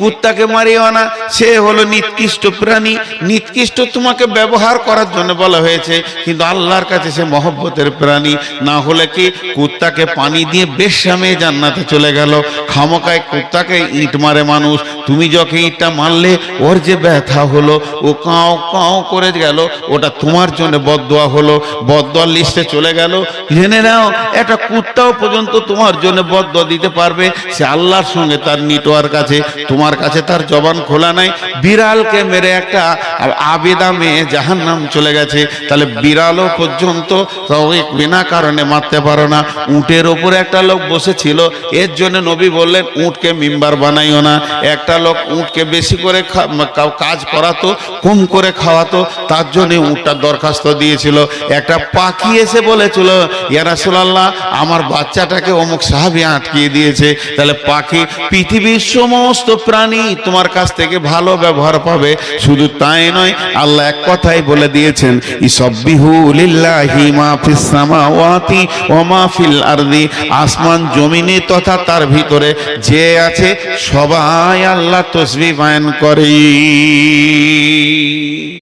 কুত্তাকে Mario না, সে হলো নিকৃষ্ট প্রাণী। নিকৃষ্ট তোমাকে ব্যবহার করার জন্য বলা হয়েছে, কিন্তু আল্লাহর কাছে সে মহব্বতের প্রাণী। না হলে কি কুত্তাকে পানি দিয়ে বেশ্যামে জান্নাতে চলে গেল। খামকায় কুত্তাকে ইট মারে মানুষ, তুমি যখন ইটটা মারলে ওর যে ব্যথা হলো, ও কাও কাও করে গেল, ওটা তোমার জন্য বদদোয়া হলো, বদদোয়ার লিস্টে চলে গেল। জেনে নাও, একটা কুত্তাও পর্যন্ত তোমার জন্য বদদোয়া দিতে পারবে, সে আল্লাহর সঙ্গে তার নেটওয়ার্ক আছে, তোমার কাছে তার জবান খোলা নাই। বিড়ালকে মেরে একটা আবেদা মেয়ে জাহান্নাম চলে গেছে, তাহলে বিড়ালও পর্যন্ত বিনা কারণে মারতে পারো না। উটের ওপরে একটা লোক বসেছিল, এর জন্য নবী বললেন উটকে মিম্বার বানাইও না। একটা লোক উটকে বেশি করে কাজ করাতো, কম করে খাওয়াতো, তার জন্য উটটা দরখাস্ত দিয়েছিল। একটা পাখি এসে বলেছিল, ইয়া রাসূলুল্লাহ, আমার বাচ্চাটাকে অমুক সাহাবী আটকিয়ে দিয়েছে। তাহলে পাখি, পৃথিবীর সমস্ত প্রাণী তোমার কাছ থেকে ভালো ব্যবহার পাবে। শুধু তাই নয়, আল্লাহ এক কথাই বলে দিয়েছেন, ইসাব্বিহু লিল্লাহি মা ফিস সামাওয়াতি ওয়া মা ফিল আরদি, আসমান জমিনে তথা তার ভিতরে যে আছে সবাই আল্লাহ তাসবিহ বয়ান করে।